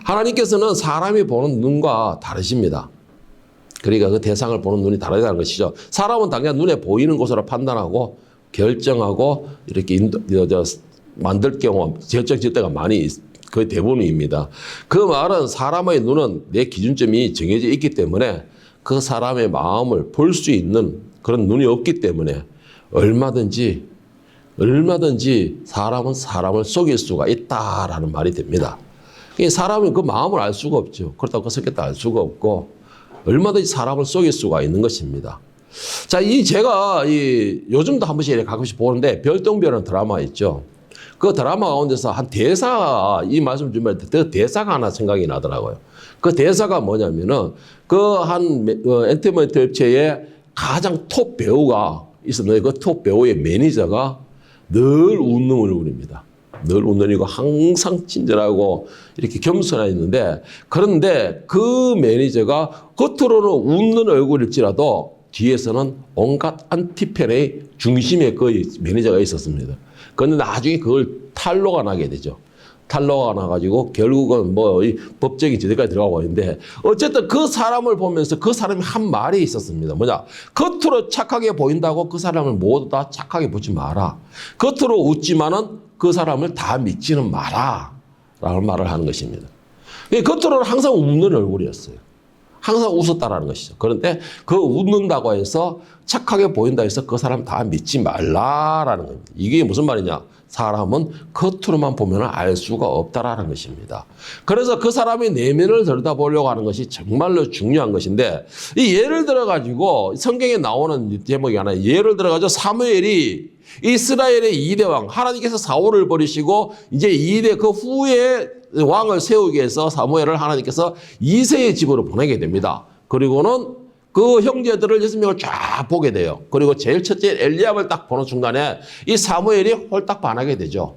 하나님께서는 사람이 보는 눈과 다르십니다. 그러니까 그 대상을 보는 눈이 다르다는 것이죠. 사람은 당장 눈에 보이는 것으로 판단하고 결정하고 이렇게 만들 경우 결정질 때가 많이 거의 대부분입니다. 그 말은 사람의 눈은 내 기준점이 정해져 있기 때문에 그 사람의 마음을 볼 수 있는 그런 눈이 없기 때문에 얼마든지 사람은 사람을 속일 수가 있다라는 말이 됩니다. 사람은 그 마음을 알 수가 없죠. 그렇다고 그 성격도 알 수가 없고 얼마든지 사람을 속일 수가 있는 것입니다. 자, 제가 요즘도 한 번씩 가끔씩 보는데 별똥별이라는 드라마 있죠. 그 드라마 가운데서 한 대사가 이 말씀 주면 그 대사가 하나 생각이 나더라고요. 그 대사가 뭐냐면은 그 한 엔터테인먼트 업체에 가장 톱 배우가 있었는데 그 톱 배우의 매니저가 늘 웃는 얼굴입니다. 늘 웃는 이고 항상 친절하고 이렇게 겸손했는데 그런데 그 매니저가 겉으로는 웃는 얼굴일지라도 뒤에서는 온갖 안티팬의 중심에 그 매니저가 있었습니다. 그런데 나중에 그걸 탄로가 나게 되죠. 탄로가 나가지고 결국은 이 법적인 제재까지 들어가고 있는데 어쨌든 그 사람을 보면서 그 사람이 한 말이 있었습니다. 뭐냐? 겉으로 착하게 보인다고 그 사람을 모두 다 착하게 보지 마라. 겉으로 웃지만은 그 사람을 다 믿지는 마라. 라는 말을 하는 것입니다. 겉으로는 항상 웃는 얼굴이었어요. 항상 웃었다라는 것이죠. 그런데 그 웃는다고 해서 착하게 보인다 해서 그 사람 다 믿지 말라라는 겁니다. 이게 무슨 말이냐? 사람은 겉으로만 보면 알 수가 없다라는 것입니다. 그래서 그 사람의 내면을 들여다보려고 하는 것이 정말로 중요한 것인데 이 예를 들어가지고 성경에 나오는 제목이 하나 예를 들어가지고 사무엘이 이스라엘의 2대 왕 하나님께서 사울을 버리시고 이제 2대 그 후에 왕을 세우기 위해서 사무엘을 하나님께서 이새의 집으로 보내게 됩니다. 그리고는 그 형제들을 6명을 쫙 보게 돼요. 그리고 제일 첫째 엘리압을 딱 보는 순간에 이 사무엘이 홀딱 반하게 되죠.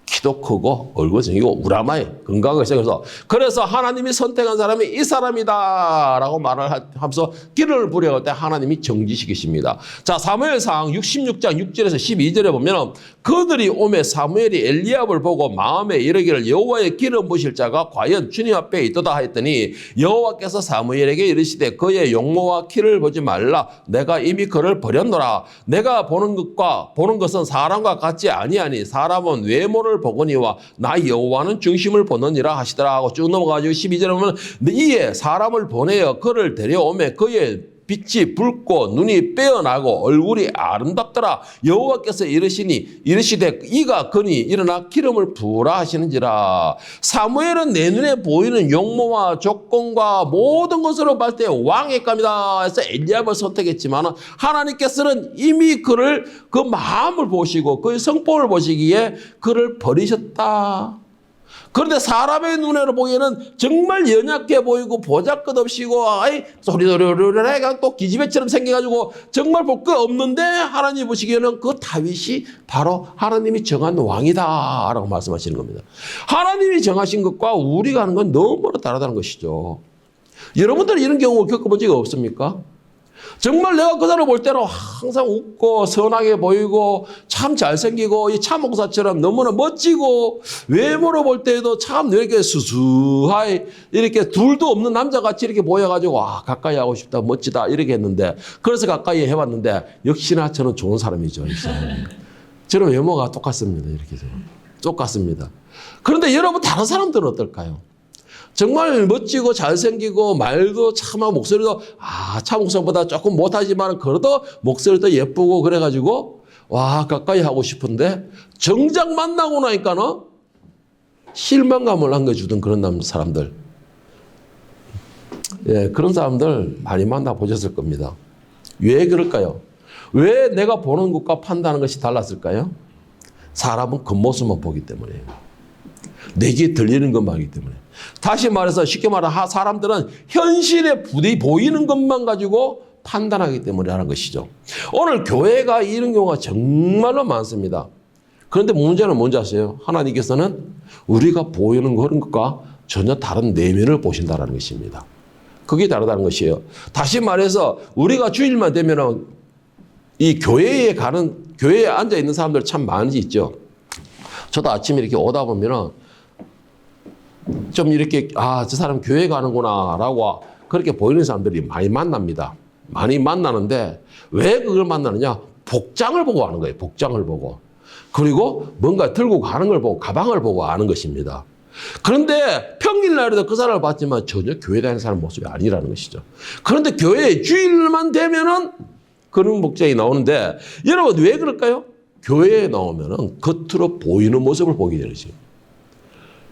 키도 크고 얼굴 생기고 우라마에 건강하게 생겨서 그래서 하나님이 선택한 사람이 이 사람이다 라고 말을 하면서 기름을 부려갈 때 하나님이 정지시키십니다. 자, 사무엘상 66장 6절에서 12절에 보면 그들이 오매 사무엘이 엘리압을 보고 마음에 이르기를 여호와의 기름 부실 자가 과연 주님 앞에 있도다 하였더니 여호와께서 사무엘에게 이르시되 그의 용모와 키를 보지 말라. 내가 이미 그를 버렸노라. 내가 보는 것은 사람과 같지 아니하니 사람은 외모를 보거니와 나 여호와는 중심을 보느니라 하시더라 하고 쭉 넘어가지고 12절에 보면 이에 사람을 보내어 그를 데려오매 그의 빛이 붉고 눈이 빼어나고 얼굴이 아름답더라. 여호와께서 이르시되 이가 그니 일어나 기름을 부으라 하시는지라. 사무엘은 내 눈에 보이는 용모와 조건과 모든 것으로 봤을 때 왕의 감이다 해서 엘리압을 선택했지만 하나님께서는 이미 그를 그 마음을 보시고 그의 성품을 보시기에 그를 버리셨다. 그런데 사람의 눈으로 보기에는 정말 연약해 보이고 보잘것없이고 소리소리소리가 또 기집애처럼 생겨가지고 정말 볼 거 없는데 하나님 보시기에는 그 다윗이 바로 하나님이 정한 왕이다 라고 말씀하시는 겁니다. 하나님이 정하신 것과 우리가 하는 건 너무나 다르다는 것이죠. 여러분들은 이런 경우 겪어본 적이 없습니까? 정말 내가 그 사람을 볼 때는 항상 웃고 선하게 보이고 참 잘생기고 이 참목사처럼 너무나 멋지고 외모로 볼 때도 참 이렇게 수수하게 이렇게 둘도 없는 남자같이 이렇게 보여가지고 가까이 하고 싶다 멋지다 이렇게 했는데 그래서 가까이 해봤는데 역시나 저는 좋은 사람이죠. 저는 외모가 똑같습니다. 이렇게 똑같습니다. 그런데 여러분 다른 사람들은 어떨까요? 정말 멋지고 잘생기고 말도 참하고 목소리도 차 목소리보다 조금 못하지만 그래도 목소리도 예쁘고 그래가지고 가까이 하고 싶은데 정작 만나고 나니까는 실망감을 안겨주던 그런 사람들 그런 사람들 많이 만나보셨을 겁니다. 왜 그럴까요? 왜 내가 보는 것과 판단하는 것이 달랐을까요? 사람은 겉모습만 보기 때문에요. 내게 들리는 것만 하기 때문에. 다시 말해서 쉽게 말하면 사람들은 현실에 보이는 것만 가지고 판단하기 때문에 하는 것이죠. 오늘 교회가 이런 경우가 정말로 많습니다. 그런데 문제는 뭔지 아세요? 하나님께서는 우리가 보이는 그런 것과 전혀 다른 내면을 보신다는 것입니다. 그게 다르다는 것이에요. 다시 말해서 우리가 주일만 되면 이 교회에 앉아 있는 사람들 참 많이 있죠. 저도 아침에 이렇게 오다 보면은 좀 이렇게 저 사람 교회 가는구나라고 그렇게 보이는 사람들이 많이 만납니다. 많이 만나는데 왜 그걸 만나느냐? 복장을 보고 아는 거예요. 복장을 보고. 그리고 뭔가 들고 가는 걸 보고 가방을 보고 아는 것입니다. 그런데 평일날에도 그 사람을 봤지만 전혀 교회 다니는 사람 모습이 아니라는 것이죠. 그런데 교회에 주일만 되면은 그런 복장이 나오는데 여러분 왜 그럴까요? 교회에 나오면은 겉으로 보이는 모습을 보게 되죠.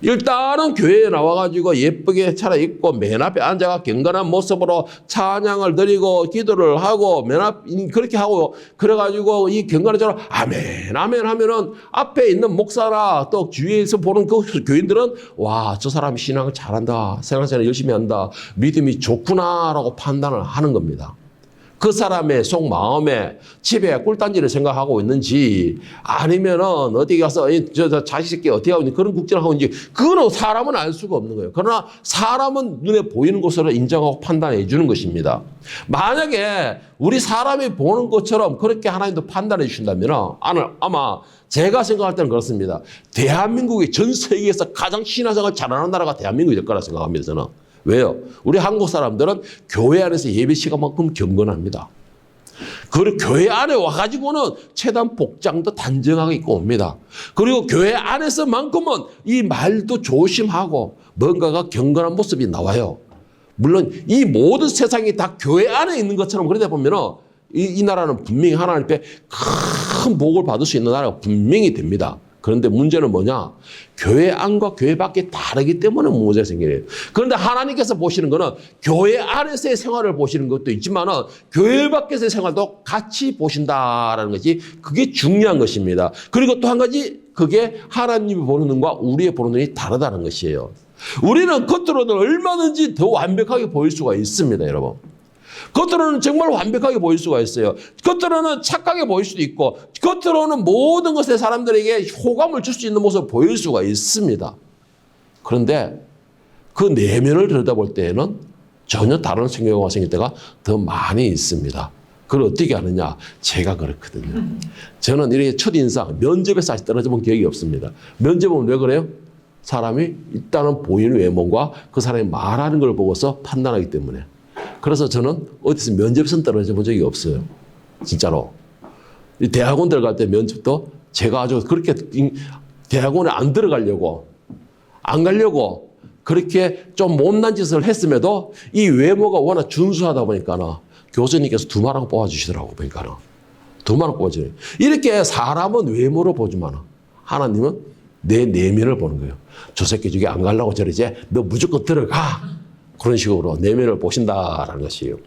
일단은 교회에 나와가지고 예쁘게 차려입고 맨 앞에 앉아가 경건한 모습으로 찬양을 드리고 기도를 하고 맨 앞 그렇게 하고 그래가지고 이 경건한 자로 아멘 아멘 하면은 앞에 있는 목사나 또 주위에서 보는 그 교인들은 와, 저 사람이 신앙을 잘한다, 생활생활 열심히 한다, 믿음이 좋구나라고 판단을 하는 겁니다. 그 사람의 속마음에 집에 꿀단지를 생각하고 있는지 아니면은 어디 가서 저 자식 새끼 어떻게 하고 있는지 그런 국제를 하고 있는지 그거는 사람은 알 수가 없는 거예요. 그러나 사람은 눈에 보이는 것으로 인정하고 판단해 주는 것입니다. 만약에 우리 사람이 보는 것처럼 그렇게 하나님도 판단해 주신다면 아마 제가 생각할 때는 그렇습니다. 대한민국이 전 세계에서 가장 신화생활 잘하는 나라가 대한민국이 될 거라 생각합니다. 저는. 왜요? 우리 한국 사람들은 교회 안에서 예배 시간만큼 경건합니다. 그리고 교회 안에 와가지고는 최대한 복장도 단정하게 입고 옵니다. 그리고 교회 안에서만큼은 이 말도 조심하고 뭔가가 경건한 모습이 나와요. 물론 이 모든 세상이 다 교회 안에 있는 것처럼 그러다 보면은 이 나라는 분명히 하나님 앞에 큰 복을 받을 수 있는 나라가 분명히 됩니다. 그런데 문제는 뭐냐? 교회 안과 교회 밖이 다르기 때문에 문제가 생겨요. 그런데 하나님께서 보시는 거는 교회 안에서의 생활을 보시는 것도 있지만은 교회 밖에서의 생활도 같이 보신다라는 것이 그게 중요한 것입니다. 그리고 또 한 가지 그게 하나님이 보는 눈과 우리의 보는 눈이 다르다는 것이에요. 우리는 겉으로는 얼마든지 더 완벽하게 보일 수가 있습니다, 여러분. 겉으로는 정말 완벽하게 보일 수가 있어요. 겉으로는 착하게 보일 수도 있고 겉으로는 모든 것에 사람들에게 호감을 줄 수 있는 모습을 보일 수가 있습니다. 그런데 그 내면을 들여다볼 때에는 전혀 다른 성경과 생길 때가 더 많이 있습니다. 그걸 어떻게 하느냐? 제가 그렇거든요. 저는 이렇게 첫인상 면접에서 아직 떨어져 본 기억이 없습니다. 면접은 왜 그래요? 사람이 일단은 보이는 외모과 그 사람이 말하는 걸 보고서 판단하기 때문에. 그래서 저는 어디서 면접에서 떨어져 본 적이 없어요. 진짜로. 대학원 들어갈 때 면접도 제가 아주 그렇게 대학원에 안 들어가려고, 안 가려고 그렇게 좀 못난 짓을 했음에도 이 외모가 워낙 준수하다 보니까는 교수님께서 2만원 뽑아주시더라고, 보니까는. 2만원 뽑아주세요. 이렇게 사람은 외모로 보지만 하나님은 내 내면을 보는 거예요. 저 새끼 저기 안 가려고 저러지? 너 무조건 들어가! 그런 식으로 내면을 보신다라는 것이에요.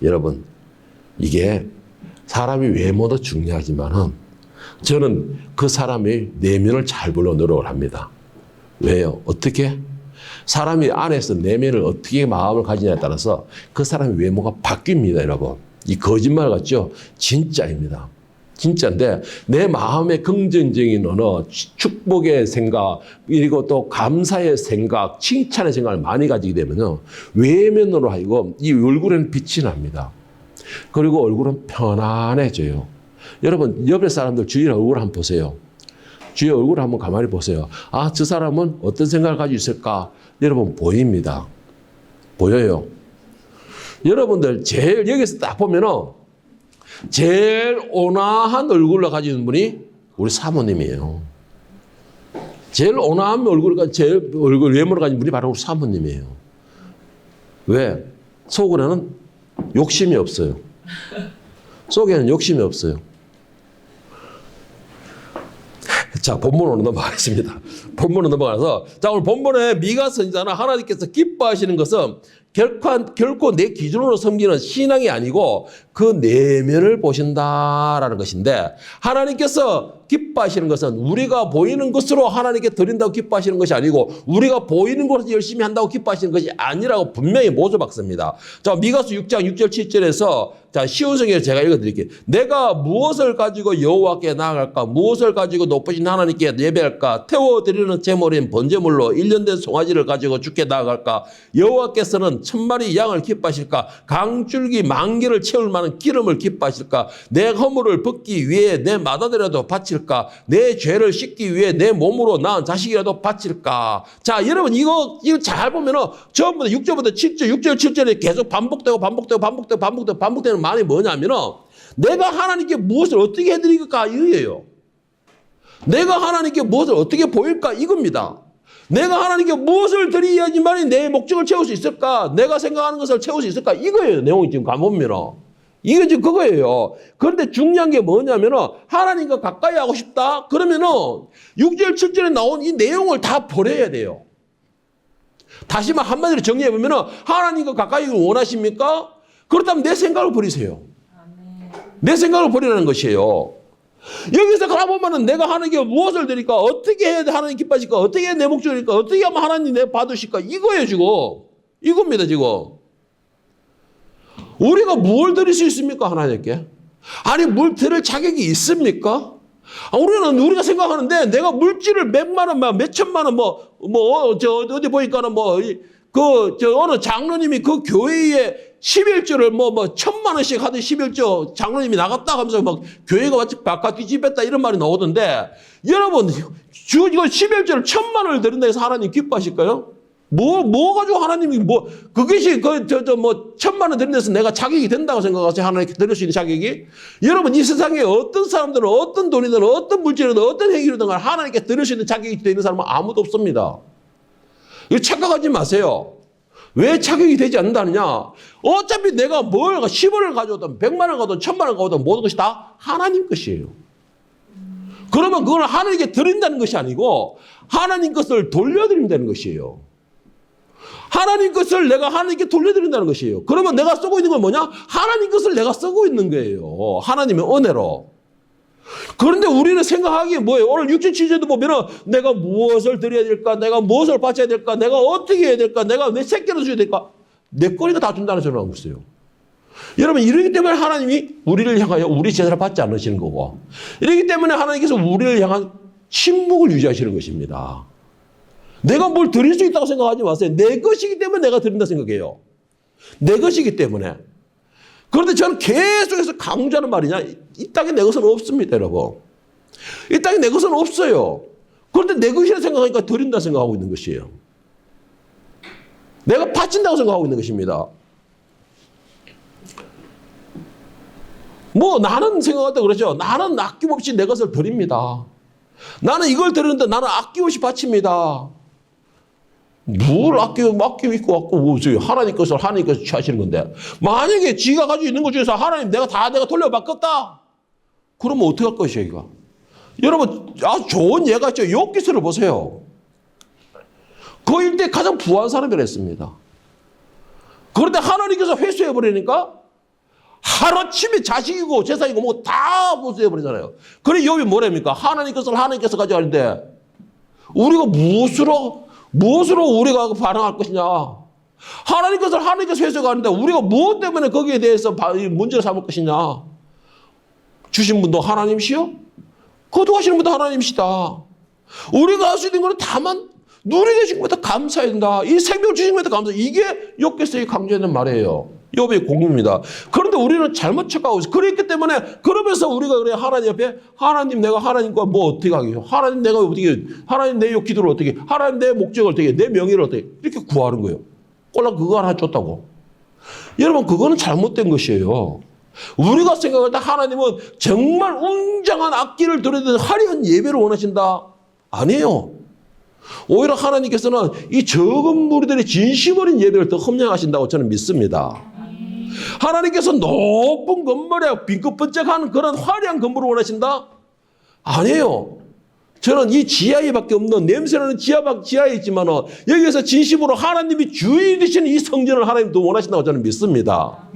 여러분, 이게 사람이 외모도 중요하지만은 저는 그 사람의 내면을 잘 보려고 노력을 합니다. 왜요? 어떻게? 사람이 안에서 내면을 어떻게 마음을 가지냐에 따라서 그 사람의 외모가 바뀝니다, 여러분. 이 거짓말 같죠? 진짜입니다. 진짜인데 내 마음에 긍정적인 언어, 축복의 생각, 그리고 또 감사의 생각, 칭찬의 생각을 많이 가지게 되면요, 외면으로 하여금 이 얼굴에는 빛이 납니다. 그리고 얼굴은 편안해져요. 여러분, 옆에 사람들 주위 얼굴 한번 보세요. 주위 얼굴 한번 가만히 보세요. 아, 저 사람은 어떤 생각을 가지고 있을까? 여러분, 보입니다. 보여요. 여러분들 제일 여기서 딱 보면은 제일 온화한 얼굴을 가지고 있는 분이 우리 사모님이에요. 제일 온화한 얼굴을 제일 외모를 가진 분이 바로 우리 사모님이에요. 왜? 속으로는 욕심이 없어요. 속에는 욕심이 없어요. 자, 본문으로 넘어가겠습니다. 본문으로 넘어가서, 자, 오늘 본문에 미가 선지자는 하나님께서 기뻐하시는 것은 결코 내 기준으로 섬기는 신앙이 아니고 그 내면을 보신다라는 것인데, 하나님께서 기뻐하시는 것은 우리가 보이는 것으로 하나님께 드린다고 기뻐하시는 것이 아니고 우리가 보이는 것을 열심히 한다고 기뻐하시는 것이 아니라고 분명히 모조박습니다. 자, 미가서 6장 6절 7절에서 자, 쉬운 성경을 제가 읽어드릴게요. 내가 무엇을 가지고 여호와께 나아갈까? 무엇을 가지고 높으신 하나님께 예배할까? 태워드리는 제물인 번제물로 1년 된 송아지를 가지고 주께 나아갈까? 여호와께서는 많은 천마리 양을 기뻐하실까? 강줄기 만개를 채울 만한 기름을 기뻐하실까? 내 허물을 벗기 위해 내 맏아들이라도 바칠까? 내 죄를 씻기 위해 내 몸으로 낳은 자식이라도 바칠까? 자, 여러분 이거 잘 보면은 전부 다 6절부터 7절, 6절, 7절에 계속 반복되는 말이 뭐냐면은 내가 하나님께 무엇을 어떻게 해드릴까 이거예요. 내가 하나님께 무엇을 어떻게 보일까 이겁니다. 내가 하나님께 무엇을 드려야지만 내 목적을 채울 수 있을까? 내가 생각하는 것을 채울 수 있을까? 이거예요. 내용이 지금 가보면. 이게 지금 그거예요. 그런데 중요한 게 뭐냐면 하나님과 가까이 하고 싶다? 그러면은 6절, 7절에 나온 이 내용을 다 버려야 돼요. 다시만 한마디로 정리해보면 하나님과 가까이 원하십니까? 그렇다면 내 생각을 버리세요. 내 생각을 버리라는 것이에요. 여기서 가보면은 내가 하나님께 무엇을 드릴까? 어떻게 해야 하나님 기뻐하실까? 어떻게 해야 내 목적일까? 어떻게 하면 하나님 내 받으실까? 이거예요, 지금. 이겁니다, 지금. 우리가 뭘 드릴 수 있습니까, 하나님께? 아니, 뭘 드릴 자격이 있습니까? 우리가 생각하는데 내가 물질을 몇만 원, 몇천만 원, 어디 보니까는 어느 장로님이 그 교회에 11조를 1,000만 원씩 하던 11조 장로님이 나갔다 하면서 막 교회가 바깥 뒤집혔다 이런 말이 나오던데 여러분, 이거 11조를 1,000만 원을 드린다 해서 하나님 기뻐하실까요? 뭐 가지고 하나님이 그것이 1,000만 원 드린 데서 내가 자격이 된다고 생각하세요? 하나님께 드릴 수 있는 자격이? 여러분, 이 세상에 어떤 사람들은 어떤 돈이든 어떤 물질이든 어떤 행위든 하나님께 드릴 수 있는 자격이 되는 사람은 아무도 없습니다. 이거 착각하지 마세요. 왜 자격이 되지 않는다느냐? 어차피 내가 10원을 가져오든 100만 원 가져오든 1,000만 원 가져오든 모든 것이 다 하나님 것이에요. 그러면 그걸 하나님께 드린다는 것이 아니고 하나님 것을 돌려드린다는 것이에요. 하나님 것을 내가 하나님께 돌려드린다는 것이에요. 그러면 내가 쓰고 있는 건 뭐냐? 하나님 것을 내가 쓰고 있는 거예요. 하나님의 은혜로. 그런데 우리는 생각하기에 뭐예요? 오늘 6절, 7절도 보면은 내가 무엇을 드려야 될까? 내가 무엇을 바쳐야 될까? 내가 어떻게 해야 될까? 내가 내 새끼를 줘야 될까? 내 거니까 다 준다는 소리를 하고 있어요. 여러분, 이러기 때문에 하나님이 우리를 향하여 우리 제사를 받지 않으시는 거고, 이러기 때문에 하나님께서 우리를 향한 침묵을 유지하시는 것입니다. 내가 뭘 드릴 수 있다고 생각하지 마세요. 내 것이기 때문에 내가 드린다 생각해요. 내 것이기 때문에. 그런데 저는 계속해서 강조하는 말이냐? 이 땅에 내 것은 없습니다, 여러분. 이 땅에 내 것은 없어요. 그런데 내 것이라 생각하니까 드린다 생각하고 있는 것이에요. 내가 바친다고 생각하고 있는 것입니다. 나는 생각할 때 그러죠. 나는 아낌없이 내 것을 드립니다. 나는 이걸 드리는데 나는 아낌없이 바칩니다. 뭘 아끼고 있고 하나님 것을 하나님께서 취하시는 건데 만약에 지가 가지고 있는 것 중에서 하나님 내가 돌려받겠다 그러면 어떻게 할 것이에요 이거? 여러분 아주 좋은 예가 있죠. 욥기서를 보세요. 그 일대 가장 부한 사람이라 했습니다. 그런데 하나님께서 회수해버리니까 하루아침에 자식이고 재산이고 다 회수해버리잖아요. 그래 욥이 뭐랍니까? 하나님 것을 하나님께서 가져가는데 우리가 무엇으로 우리가 반응할 것이냐? 하나님 것을 하나님께서 회수가는데 우리가 무엇 때문에 거기에 대해서 문제를 삼을 것이냐? 주신 분도 하나님이시요? 거두하시는 분도 하나님이시다. 우리가 할 수 있는 것은 다만 누리게 주신 것부터 감사해야 된다. 이 생명을 주신 것부터 감사. 이게 욥기서에 강조하는 말이에요. 욥의 공유입니다. 그런데 우리는 잘못 착각하고 있어요. 그렇기 때문에 그러면서 우리가 그래 하나님 앞에 하나님 내가 하나님과 어떻게 하겠어요? 하나님 내가 어떻게 하나님 내 기도를 어떻게 하나님 내 목적을 어떻게 내 명예를 어떻게 이렇게 구하는 거예요. 꼴랑 그거 하나 줬다고. 여러분 그거는 잘못된 것이에요. 우리가 생각할 때 하나님은 정말 웅장한 악기를 들여든 화려한 예배를 원하신다? 아니에요. 오히려 하나님께서는 이 적은 무리들의 진심 어린 예배를 더 험양하신다고 저는 믿습니다. 하나님께서 높은 건물에 빈긋번쩍한 그런 화려한 건물을 원하신다? 아니에요. 저는 이 지하에밖에 없는 냄새나는 지하에 있지만 여기에서 진심으로 하나님이 주인 되시는 이 성전을 하나님 더 원하신다고 저는 믿습니다.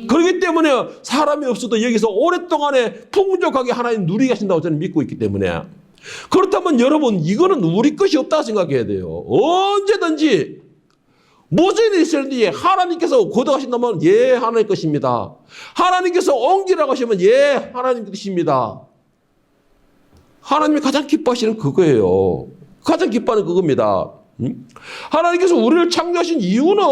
그렇기 때문에 사람이 없어도 여기서 오랫동안에 풍족하게 하나님 누리게 하신다고 저는 믿고 있기 때문에 그렇다면 여러분 이거는 우리 것이 없다고 생각해야 돼요. 언제든지 무슨 일이 있었는지 하나님께서 거둬가신다면 예 하나님 것입니다. 하나님께서 옮기라고 하시면 예 하나님 뜻입니다. 하나님이 가장 기뻐하시는 그거예요. 가장 기뻐하는 그겁니다. 하나님께서 우리를 창조하신 이유는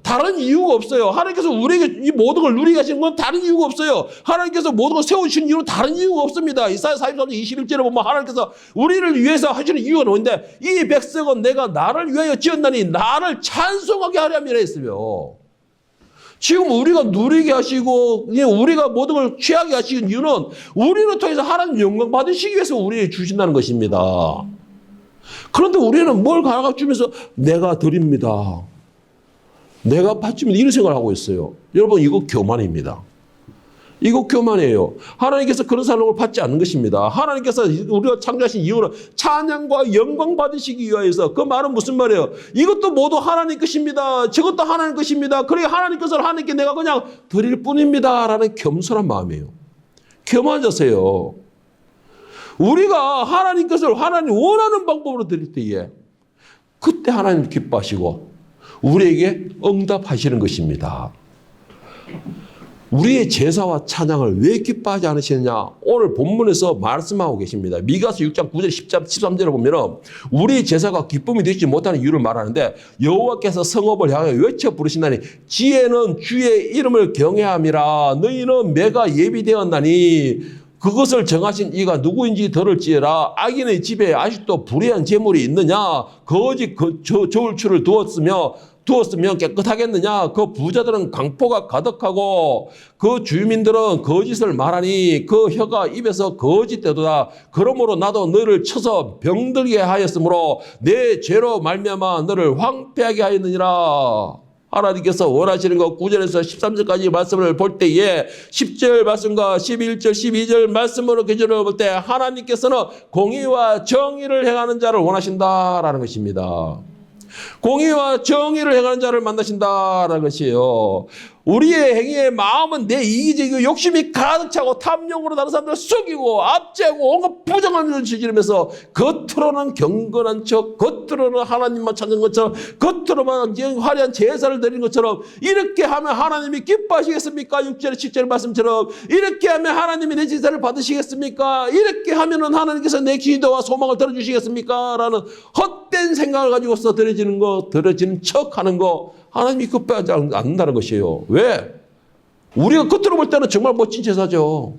다른 이유가 없어요. 하나님께서 우리에게 이 모든 걸 누리게 하신 건 다른 이유가 없어요. 하나님께서 모든 걸 세우신 이유는 다른 이유가 없습니다. 이사야 43장 21절에 보면 하나님께서 우리를 위해서 하시는 이유가 뭔데, 이 백성은 내가 나를 위하여 지었나니 나를 찬송하게 하려면 했으며, 지금 우리가 누리게 하시고 우리가 모든 걸 취하게 하시는 이유는 우리를 통해서 하나님 영광 받으시기 위해서 우리에게 주신다는 것입니다. 그런데 우리는 뭘 가져가 주면서 내가 드립니다, 내가 받지면, 이런 생각을 하고 있어요. 여러분, 이거 교만입니다. 이거 교만이에요. 하나님께서 그런 사람을 받지 않는 것입니다. 하나님께서 우리가 창조하신 이유는 찬양과 영광 받으시기 위하여서, 그 말은 무슨 말이에요? 이것도 모두 하나님 것입니다, 저것도 하나님 것입니다, 그래 하나님 것을 하나님께 내가 그냥 드릴 뿐입니다 라는 겸손한 마음이에요. 교만하세요. 우리가 하나님 것을 하나님 원하는 방법으로 드릴 때에 그때 하나님 기뻐하시고 우리에게 응답하시는 것입니다. 우리의 제사와 찬양을 왜 기뻐하지 않으시느냐? 오늘 본문에서 말씀하고 계십니다. 미가서 6장 9절 10절 13절에 보면 우리의 제사가 기쁨이 되지 못하는 이유를 말하는데, 여호와께서 성읍을 향해 외쳐 부르시나니 지혜는 주의 이름을 경외함이라. 너희는 매가 예비되었나니 그것을 정하신 이가 누구인지 들을지어라. 악인의 집에 아직도 불의한 재물이 있느냐? 거짓 저울추를 두었으면 깨끗하겠느냐? 그 부자들은 강포가 가득하고 그 주민들은 거짓을 말하니 그 혀가 입에서 거짓되도다. 그러므로 나도 너를 쳐서 병들게 하였으므로 내 죄로 말미암아 너를 황폐하게 하였느니라. 하나님께서 원하시는 것 9절에서 13절까지 말씀을 볼 때에 10절 말씀과 11절 12절 말씀으로 기준을 볼 때 하나님께서는 공의와 정의를 행하는 자를 원하신다라는 것입니다. 공의와 정의를 행하는 자를 만나신다라는 것이에요. 우리의 행위의 마음은 내 이기적이고 욕심이 가득 차고 탐욕으로 다른 사람들을 속이고 압제하고 온갖 부정함을 저지르면서 겉으로는 경건한 척, 겉으로는 하나님만 찾는 것처럼, 겉으로만 화려한 제사를 드리는 것처럼, 이렇게 하면 하나님이 기뻐하시겠습니까? 6절 7절 말씀처럼 이렇게 하면 하나님이 내 제사를 받으시겠습니까? 이렇게 하면 하나님께서 내 기도와 소망을 들어주시겠습니까? 라는 헛된 생각을 가지고서 들어지는 척하는 거 하나님이 기뻐하지 않는다는 것이에요. 왜? 우리가 겉으로 볼 때는 정말 멋진 제사죠.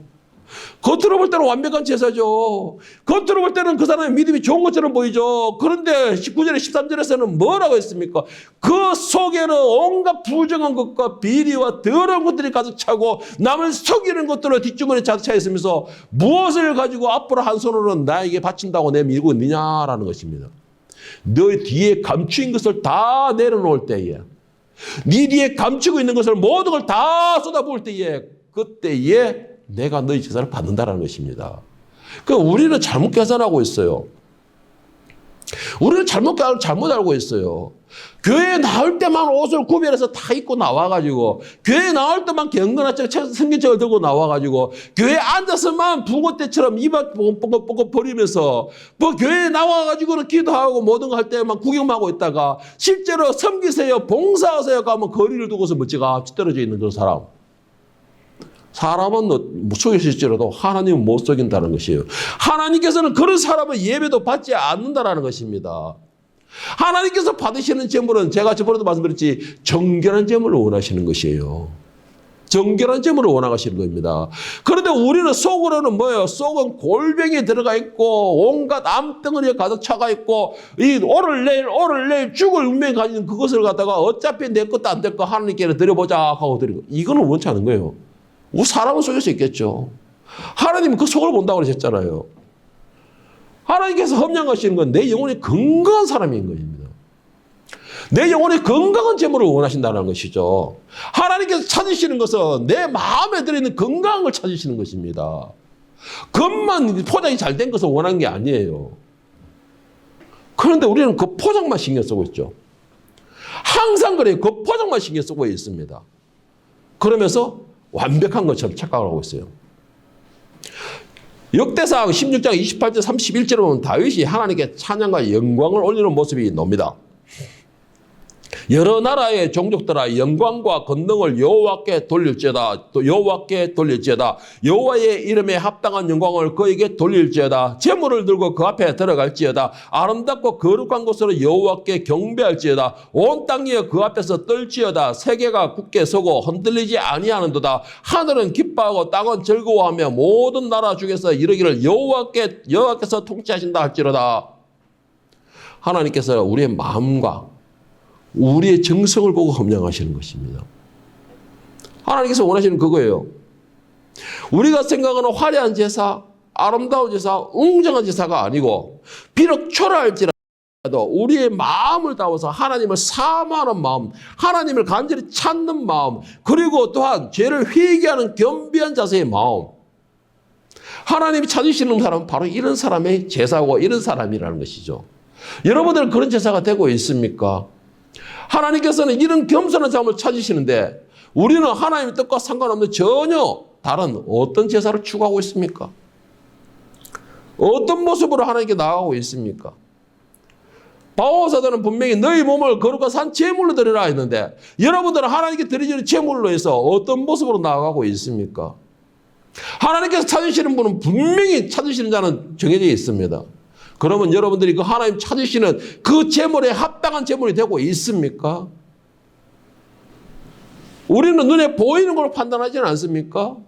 겉으로 볼 때는 완벽한 제사죠. 겉으로 볼 때는 그 사람의 믿음이 좋은 것처럼 보이죠. 그런데 19절에 13절에서는 뭐라고 했습니까? 그 속에는 온갖 부정한 것과 비리와 더러운 것들이 가득 차고 남을 속이는 것들로 뒷주머니에 가득 차 있으면서 무엇을 가지고 앞으로 한 손으로는 나에게 바친다고 내밀고 있느냐라는 것입니다. 너의 뒤에 감추인 것을 다 내려놓을 때에, 네 뒤에 감추고 있는 것을 모든 걸 다 쏟아부을 때에, 그때에 내가 너희 제사를 받는다라는 것입니다. 그러니까 우리는 잘못 계산하고 있어요. 우리는 잘못 알고 있어요. 교회에 나올 때만 옷을 구별해서 다 입고 나와가지고, 교회에 나올 때만 경건한 척 성경책을 들고 나와가지고, 교회에 앉아서만 붕어 때처럼 입 뻐긋뻐긋 버리면서 뭐 교회에 나와가지고는 기도하고 모든 거 할 때만 구경만 하고 있다가 실제로 섬기세요, 봉사하세요 가면 거리를 두고서 멋지가 떨어져 있는 그런 사람. 사람은 속일지라도 하나님은 못 속인다는 것이에요. 하나님께서는 그런 사람은 예배도 받지 않는다라는 것입니다. 하나님께서 받으시는 제물은 제가 저번에도 말씀드렸지, 정결한 제물을 원하시는 것이에요. 정결한 제물을 원하시는 겁니다. 그런데 우리는 속으로는 뭐예요? 속은 골병이 들어가 있고 온갖 암덩어리가 가득 차가 있고, 이 오늘 내일 죽을 운명이 가진 그것을 갖다가 어차피 내 것도 안 될 거 하나님께 드려보자 하고 드리고, 이거는 원치 않은 거예요. 사람은 속일 수 있겠죠. 하나님은 그 속을 본다고 그러셨잖아요. 하나님께서 험량하시는 건 내 영혼이 건강한 사람인 것입니다. 내 영혼이 건강한 재물을 원하신다는 것이죠. 하나님께서 찾으시는 것은 내 마음에 들어있는 건강한 걸 찾으시는 것입니다. 겉만 포장이 잘 된 것을 원하는 게 아니에요. 그런데 우리는 그 포장만 신경 쓰고 있죠. 항상 그래요. 그 포장만 신경 쓰고 있습니다. 그러면서 완벽한 것처럼 착각을 하고 있어요. 역대상 16장 28절 31절에 보면 다윗이 하나님께 찬양과 영광을 올리는 모습이 나옵니다. 여러 나라의 종족들아 영광과 권능을 여호와께 돌릴지어다. 또 여호와께 돌릴지어다. 여호와의 이름에 합당한 영광을 그에게 돌릴지어다. 제물을 들고 그 앞에 들어갈지어다. 아름답고 거룩한 곳으로 여호와께 경배할지어다. 온 땅이 그 앞에서 떨지어다. 세계가 굳게 서고 흔들리지 아니하는도다. 하늘은 기뻐하고 땅은 즐거워하며 모든 나라 중에서 이르기를 여호와께서 통치하신다 할지로다. 하나님께서 우리의 마음과 우리의 정성을 보고 검량하시는 것입니다. 하나님께서 원하시는 그거예요. 우리가 생각하는 화려한 제사, 아름다운 제사, 웅장한 제사가 아니고 비록 초라할지라도 우리의 마음을 다워서 하나님을 사모하는 마음, 하나님을 간절히 찾는 마음, 그리고 또한 죄를 회개하는 겸비한 자세의 마음. 하나님이 찾으시는 사람은 바로 이런 사람의 제사고 이런 사람이라는 것이죠. 여러분들은 그런 제사가 되고 있습니까? 하나님께서는 이런 겸손한 사람을 찾으시는데 우리는 하나님의 뜻과 상관없는 전혀 다른 어떤 제사를 추구하고 있습니까? 어떤 모습으로 하나님께 나아가고 있습니까? 바오사도는 분명히 너희 몸을 거룩한 산 제물로 드리라 했는데 여러분들은 하나님께 드리는 제물로 해서 어떤 모습으로 나아가고 있습니까? 하나님께서 찾으시는 분은 분명히 찾으시는 자는 정해져 있습니다. 그러면 여러분들이 그 하나님 찾으시는 그 제물에 합당한 제물이 되고 있습니까? 우리는 눈에 보이는 걸로 판단하지는 않습니까?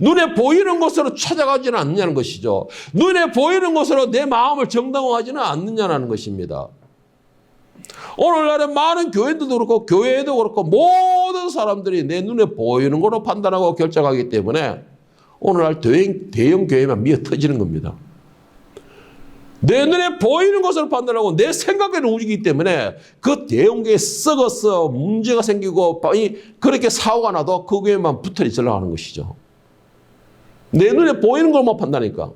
눈에 보이는 것으로 찾아가지는 않느냐는 것이죠. 눈에 보이는 것으로 내 마음을 정당화하지는 않느냐는 것입니다. 오늘날에 많은 교회들도 그렇고 교회도 그렇고 모든 사람들이 내 눈에 보이는 걸로 판단하고 결정하기 때문에 오늘날 대형 교회만 미어 터지는 겁니다. 내 눈에 보이는 것을 판단하고 내 생각에는 움직이기 때문에 그 대형교회에 썩어서 문제가 생기고 그렇게 사고가 나도 그 교회만 붙어 있으려고 하는 것이죠. 내 눈에 보이는 것만 판단하니까.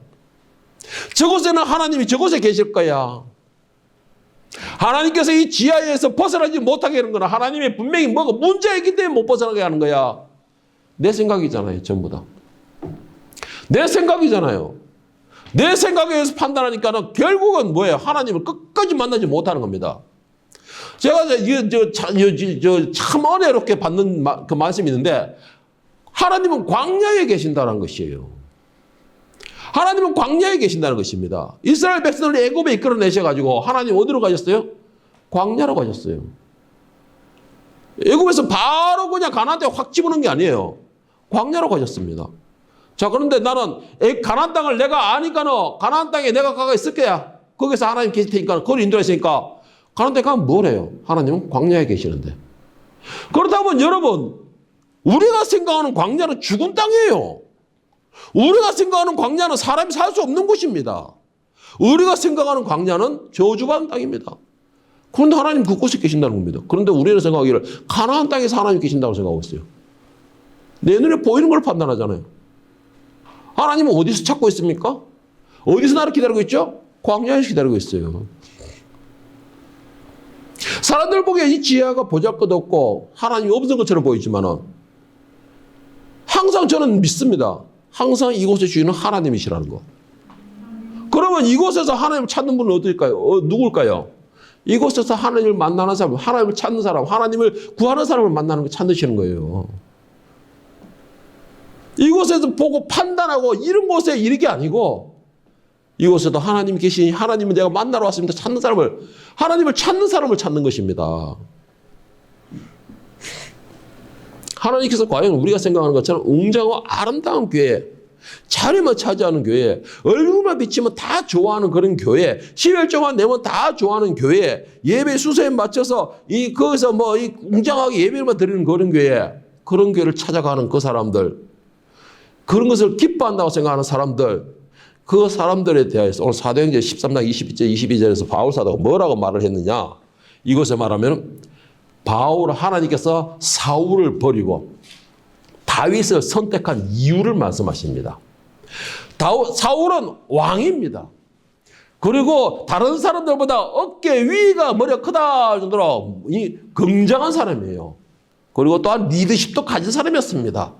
저곳에는 하나님이 저곳에 계실 거야. 하나님께서 이 지하에서 벗어나지 못하게 하는 거는 하나님이 분명히 뭐가 문제가 있기 때문에 못 벗어나게 하는 거야. 내 생각이잖아요, 전부 다. 내 생각이잖아요. 내 생각에 의해서 판단하니까는 결국은 뭐예요? 하나님을 끝까지 만나지 못하는 겁니다. 제가 참 은혜롭게 받는 그 말씀이 있는데 하나님은 광야에 계신다는 것이에요. 하나님은 광야에 계신다는 것입니다. 이스라엘 백성을 애굽에 이끌어내셔가지고 하나님 어디로 가셨어요? 광야로 가셨어요. 애굽에서 바로 그냥 가나안 땅에 확 집어넣은 게 아니에요. 광야로 가셨습니다. 자, 그런데 나는 가나안 땅을 내가 아니까는 가나안 땅에 내가 가가 있을 거야. 거기서 하나님 계실 테니까 그걸 인도했으니까 가나안 땅에 가면 뭘 해요? 하나님은 광야에 계시는데. 그렇다면 여러분, 우리가 생각하는 광야는 죽은 땅이에요. 우리가 생각하는 광야는 사람이 살 수 없는 곳입니다. 우리가 생각하는 광야는 저주받은 땅입니다. 그런데 하나님 그곳에 계신다는 겁니다. 그런데 우리는 생각하기를 가나안 땅에서 하나님 계신다고 생각하고 있어요. 내 눈에 보이는 걸 판단하잖아요. 하나님은 어디서 찾고 있습니까? 어디서 나를 기다리고 있죠? 광야에서 기다리고 있어요. 사람들 보기에 이 지하가 보잘것없고 하나님이 없는 것처럼 보이지만은 항상 저는 믿습니다. 항상 이곳의 주인은 하나님이시라는 거. 그러면 이곳에서 하나님을 찾는 분은 어떨까요? 누굴까요? 이곳에서 하나님을 만나는 사람, 하나님을 찾는 사람, 하나님을 구하는 사람을 만나는 거 찾으시는 거예요. 이곳에서 보고 판단하고 이런 곳에 이르는 게 아니고 이곳에도 하나님이 계시니 하나님은 내가 만나러 왔습니다. 찾는 사람을, 하나님을 찾는 사람을 찾는 것입니다. 하나님께서 과연 우리가 생각하는 것처럼 웅장하고 아름다운 교회, 자리만 차지하는 교회, 얼굴만 비치면 다 좋아하는 그런 교회, 11조만 내면 다 좋아하는 교회, 예배 순서에 맞춰서 거기서 웅장하게 예배만 드리는 그런 교회를 찾아가는 그 사람들, 그런 것을 기뻐한다고 생각하는 사람들, 그 사람들에 대해서 오늘 사도행전 13장 22절에서 바울 사도가 뭐라고 말을 했느냐? 이것에 말하면 하나님께서 사울을 버리고 다윗을 선택한 이유를 말씀하십니다. 사울은 왕입니다. 그리고 다른 사람들보다 어깨 위가 머리가 크다 정도로 굉장한 사람이에요. 그리고 또한 리더십도 가진 사람이었습니다.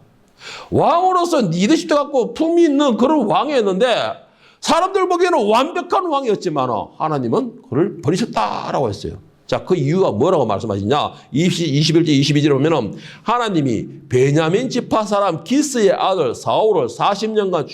왕으로서 리더십도 갖고 품이 있는 그런 왕이었는데 사람들 보기에는 완벽한 왕이었지만 하나님은 그를 버리셨다라고 했어요. 자, 그 이유가 뭐라고 말씀하시냐? 21절, 22절에 보면은 하나님이 베냐민 지파 사람 기스의 아들 사울을 40년간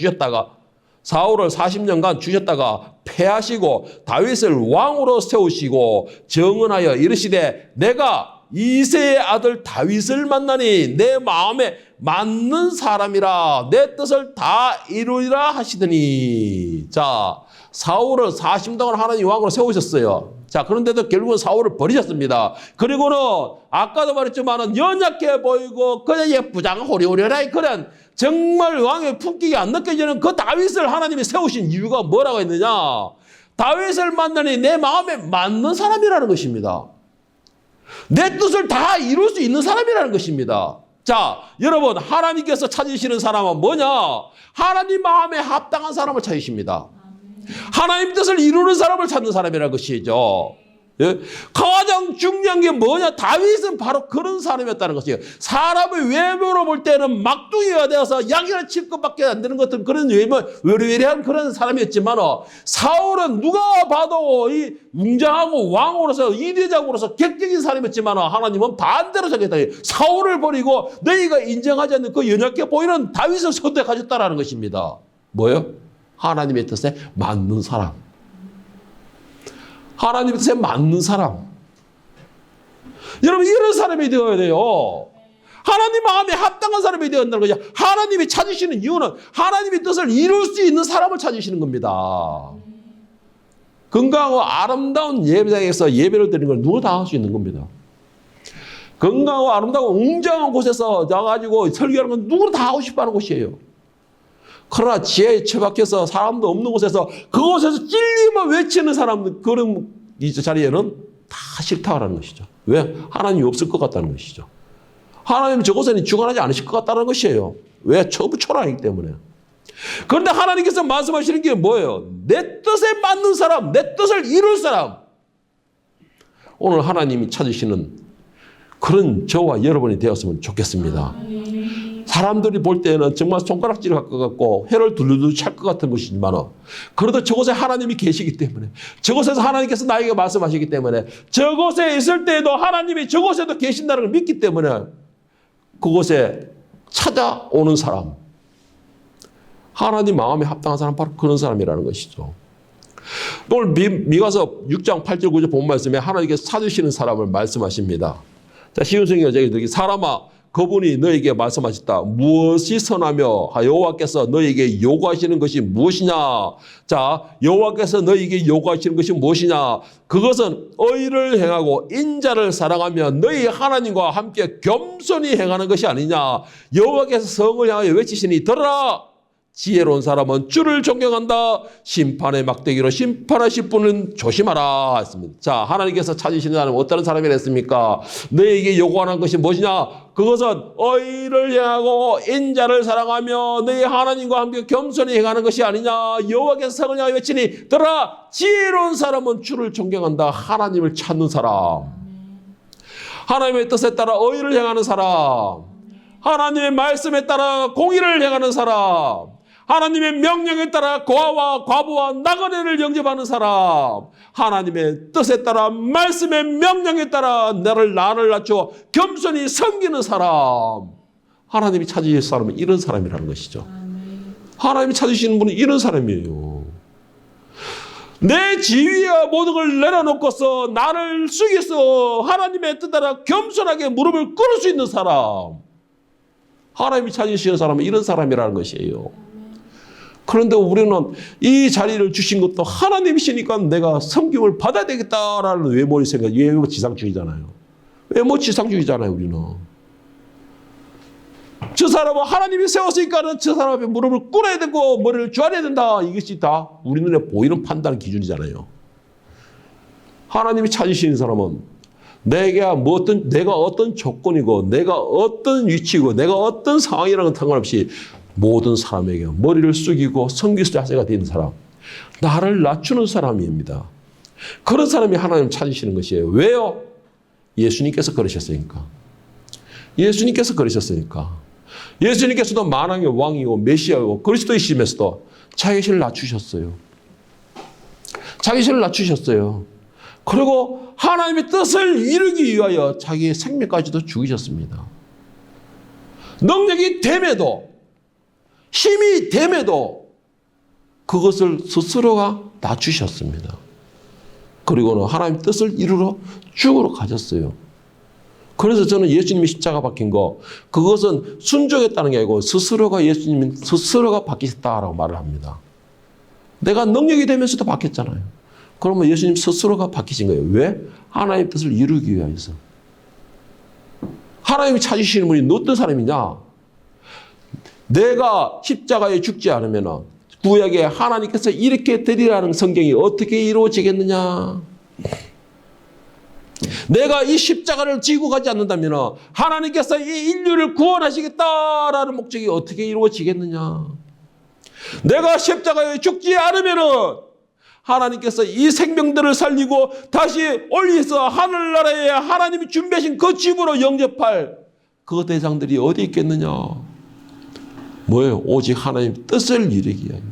주셨다가 패하시고 다윗을 왕으로 세우시고 정언하여 이르시되 내가 이새의 아들 다윗을 만나니 내 마음에 맞는 사람이라 내 뜻을 다 이루리라 하시더니, 자, 사울을 40년 동안 하나님 왕으로 세우셨어요. 자, 그런데도 결국은 사울을 버리셨습니다. 그리고는 아까도 말했지만은 연약해 보이고 그냥 예쁘장 호리호리하다 그런 정말 왕의 품격이 안 느껴지는 그 다윗을 하나님이 세우신 이유가 뭐라고 했느냐? 다윗을 만나니 내 마음에 맞는 사람이라는 것입니다. 내 뜻을 다 이룰 수 있는 사람이라는 것입니다. 자, 여러분, 하나님께서 찾으시는 사람은 뭐냐? 하나님 마음에 합당한 사람을 찾으십니다. 하나님 뜻을 이루는 사람을 찾는 사람이라는 것이죠. 예? 가장 중요한 게 뭐냐? 다윗은 바로 그런 사람이었다는 것이에요. 사람의 외모로 볼 때는 막둥이가 되어서 양이나 칠 것밖에 안 되는 것은 그런 외리외리한 그런 사람이었지만, 사울은 누가 봐도 이 웅장하고 왕으로서 이대장으로서 객적인 사람이었지만, 하나님은 반대로 생각했다. 사울을 버리고 너희가 인정하지 않는 그 연약해 보이는 다윗을 선택하셨다는 것입니다. 뭐요? 하나님의 뜻에 맞는 사람. 하나님의 뜻에 맞는 사람. 여러분, 이런 사람이 되어야 돼요. 하나님 마음에 합당한 사람이 되어야 한다는 거죠. 하나님이 찾으시는 이유는 하나님의 뜻을 이룰 수 있는 사람을 찾으시는 겁니다. 건강하고 아름다운 예배당에서 예배를 드리는 걸 누구나 다 할 수 있는 겁니다. 건강하고 아름다운 웅장한 곳에서 나가지고 설교하는 건 누구나 다 하고 싶어 하는 곳이에요. 그러나 지하에 처박혀서 사람도 없는 곳에서 그곳에서 찔림을 외치는 사람, 그런 이 자리에는 다 싫다라는 것이죠. 왜? 하나님이 없을 것 같다는 것이죠. 하나님 저곳에는 주관하지 않으실 것 같다는 것이에요. 왜? 처부 초라하기 때문에. 그런데 하나님께서 말씀하시는 게 뭐예요? 내 뜻에 맞는 사람, 내 뜻을 이룰 사람. 오늘 하나님이 찾으시는 그런 저와 여러분이 되었으면 좋겠습니다. 사람들이 볼 때는 정말 손가락질을 할 것 같고 회를 둘둘 찰 것 같은 것이지만, 그래도 저곳에 하나님이 계시기 때문에, 저곳에서 하나님께서 나에게 말씀하시기 때문에, 저곳에 있을 때에도 하나님이 저곳에도 계신다는 걸 믿기 때문에 그곳에 찾아오는 사람, 하나님 마음에 합당한 사람, 바로 그런 사람이라는 것이죠. 오늘 미가서 6장 8절 9절 본 말씀에 하나님께서 찾으시는 사람을 말씀하십니다. 자, 쉬운 성경을 제가 드리기, 사람아 그분이 너에게 말씀하셨다. 무엇이 선하며 여호와께서 너에게 요구하시는 것이 무엇이냐? 자, 여호와께서 너에게 요구하시는 것이 무엇이냐? 그것은 의를 행하고 인자를 사랑하며 너희 하나님과 함께 겸손히 행하는 것이 아니냐? 여호와께서 성을 향하여 외치시니 들어라. 지혜로운 사람은 주를 존경한다. 심판의 막대기로 심판하실 분은 조심하라 했습니다. 자, 하나님께서 찾으시는 사람은 어떤 사람이라 했습니까? 너에게 요구하는 것이 무엇이냐? 그것은 의를 행하고 인자를 사랑하며 너희 하나님과 함께 겸손히 행하는 것이 아니냐? 여호와께서 성을 향하여 외치니 들어라. 지혜로운 사람은 주를 존경한다. 하나님을 찾는 사람, 하나님의 뜻에 따라 의를 행하는 사람, 하나님의 말씀에 따라 공의를 행하는 사람, 하나님의 명령에 따라 고아와 과부와 나그네를 영접하는 사람, 하나님의 뜻에 따라 말씀의 명령에 따라 나를 낮추어 겸손히 섬기는 사람, 하나님이 찾으실 사람은 이런 사람이라는 것이죠. 하나님이 찾으시는 분은 이런 사람이에요. 내 지위와 모든 걸 내려놓고서 나를 숙여서 하나님의 뜻 따라 겸손하게 무릎을 꿇을 수 있는 사람, 하나님이 찾으시는 사람은 이런 사람이라는 것이에요. 그런데 우리는 이 자리를 주신 것도 하나님이시니까 내가 섬김을 받아야 되겠다라는 외모 생각, 외모 지상주의잖아요. 외모 지상주의잖아요, 우리는. 저 사람은 하나님이 세웠으니까는 저 사람 앞에 무릎을 꿇어야 되고 머리를 조아려야 된다. 이것이 다 우리 눈에 보이는 판단 기준이잖아요. 하나님이 찾으시는 사람은 내가 어떤 조건이고, 내가 어떤 위치고, 내가 어떤 상황이라는 건 상관없이 모든 사람에게 머리를 숙이고 섬길 자세가 되는 사람, 나를 낮추는 사람입니다. 그런 사람이 하나님 찾으시는 것이에요. 왜요? 예수님께서 그러셨으니까. 예수님께서 그러셨으니까. 예수님께서도 만왕의 왕이고 메시아이고 그리스도이시면서도 자기 신을 낮추셨어요. 자기 신을 낮추셨어요. 그리고 하나님의 뜻을 이루기 위하여 자기의 생명까지도 죽이셨습니다. 능력이 됨에도, 힘이 됨에도 그것을 스스로가 낮추셨습니다. 그리고는 하나님의 뜻을 이루러 죽으러 가셨어요. 그래서 저는 예수님이 십자가 박힌 거, 그것은 순종했다는 게 아니고 예수님이 스스로가 박히셨다라고 말을 합니다. 내가 능력이 되면서도 박혔잖아요. 그러면 예수님 스스로가 박히신 거예요. 왜? 하나님의 뜻을 이루기 위해서. 하나님이 찾으시는 분이 어떤 사람이냐? 내가 십자가에 죽지 않으면 구약에 하나님께서 이렇게 되리라는 성경이 어떻게 이루어지겠느냐? 내가 이 십자가를 지고 가지 않는다면 하나님께서 이 인류를 구원하시겠다라는 목적이 어떻게 이루어지겠느냐? 내가 십자가에 죽지 않으면 하나님께서 이 생명들을 살리고 다시 올리서 하늘나라에 하나님이 준비하신 그 집으로 영접할 그 대상들이 어디 있겠느냐? 뭐예요? 오직 하나님의 뜻을 이루기 위하여.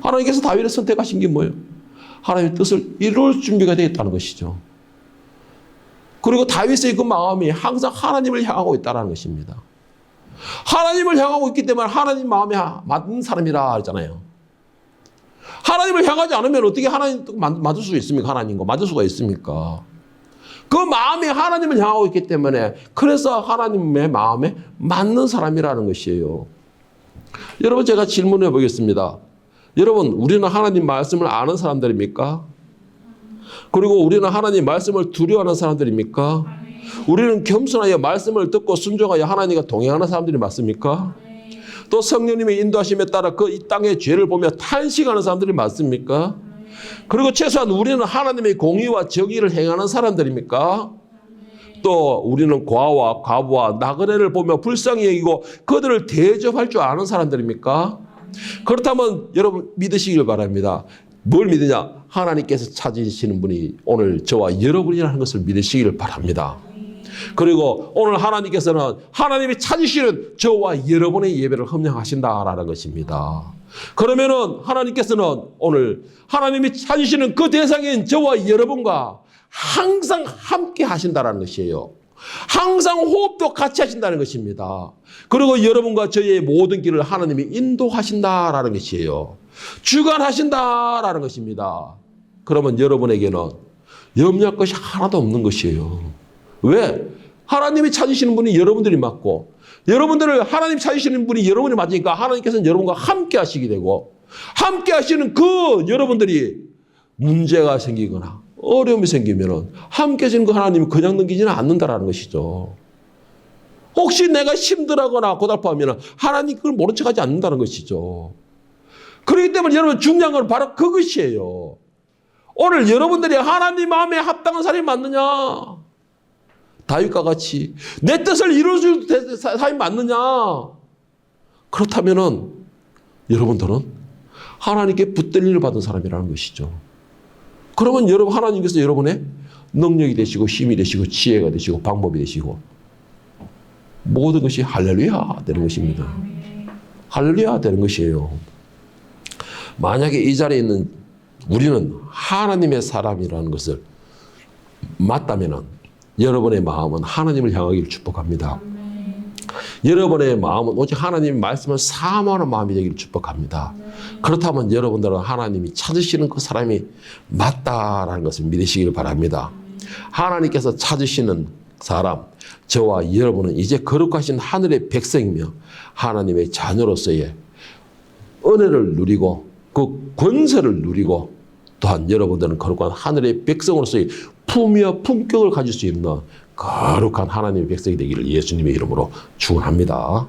하나님께서 다윗을 선택하신 게 뭐예요? 하나님의 뜻을 이룰 준비가 되어 있다는 것이죠. 그리고 다윗의 그 마음이 항상 하나님을 향하고 있다는 것입니다. 하나님을 향하고 있기 때문에 하나님 마음에 맞는 사람이라 하잖아요. 하나님을 향하지 않으면 어떻게 하나님 맞을 수가 있습니까? 하나님과 맞을 수가 있습니까? 그 마음이 하나님을 향하고 있기 때문에 그래서 하나님의 마음에 맞는 사람이라는 것이에요. 여러분 제가 질문해 보겠습니다. 여러분 우리는 하나님 말씀을 아는 사람들입니까? 그리고 우리는 하나님 말씀을 두려워하는 사람들입니까? 우리는 겸손하여 말씀을 듣고 순종하여 하나님과 동행하는 사람들이 맞습니까? 또 성령님의 인도하심에 따라 그 이 땅의 죄를 보며 탄식하는 사람들이 맞습니까? 그리고 최소한 우리는 하나님의 공의와 정의를 행하는 사람들입니까? 또 우리는 과와 과부와 나그네를 보며 불쌍히 여기고 그들을 대접할 줄 아는 사람들입니까? 그렇다면 여러분 믿으시길 바랍니다. 뭘 믿으냐? 하나님께서 찾으시는 분이 오늘 저와 여러분이라는 것을 믿으시길 바랍니다. 그리고 오늘 하나님께서는 하나님이 찾으시는 저와 여러분의 예배를 흠양하신다라는 것입니다. 그러면은 하나님께서는 오늘 하나님이 찾으시는 그 대상인 저와 여러분과 항상 함께 하신다라는 것이에요. 항상 호흡도 같이 하신다는 것입니다. 그리고 여러분과 저의 모든 길을 하나님이 인도하신다라는 것이에요. 주관하신다라는 것입니다. 그러면 여러분에게는 염려할 것이 하나도 없는 것이에요. 왜? 하나님이 찾으시는 분이 여러분들이 맞고 여러분들을 하나님 찾으시는 분이 여러분이 맞으니까 하나님께서는 여러분과 함께 하시게 되고 함께 하시는 그 여러분들이 문제가 생기거나 어려움이 생기면 함께 하시는 그 하나님이 그냥 넘기지는 않는다라는 것이죠. 혹시 내가 힘들하거나 고달파하면 하나님 그걸 모른 척하지 않는다는 것이죠. 그렇기 때문에 여러분 중요한 건 바로 그것이에요. 오늘 여러분들이 하나님 마음에 합당한 사람이 맞느냐? 다윗과 같이 내 뜻을 이루어줄 사람이 맞느냐? 그렇다면은 여러분들은 하나님께 붙들림을 받은 사람이라는 것이죠. 그러면 여러분 하나님께서 여러분의 능력이 되시고 힘이 되시고 지혜가 되시고 방법이 되시고 모든 것이 할렐루야 되는 것입니다. 할렐루야 되는 것이에요. 만약에 이 자리에 있는 우리는 하나님의 사람이라는 것을 맞다면은 여러분의 마음은 하나님을 향하기를 축복합니다. 여러분의 마음은 오직 하나님의 말씀을 사모하는 마음이 되기를 축복합니다. 그렇다면 여러분들은 하나님이 찾으시는 그 사람이 맞다라는 것을 믿으시길 바랍니다. 하나님께서 찾으시는 사람, 저와 여러분은 이제 거룩하신 하늘의 백성이며 하나님의 자녀로서의 은혜를 누리고 그 권세를 누리고 또한 여러분들은 거룩한 하늘의 백성으로서의 품위와 품격을 가질 수 있는 거룩한 하나님의 백성이 되기를 예수님의 이름으로 축원합니다.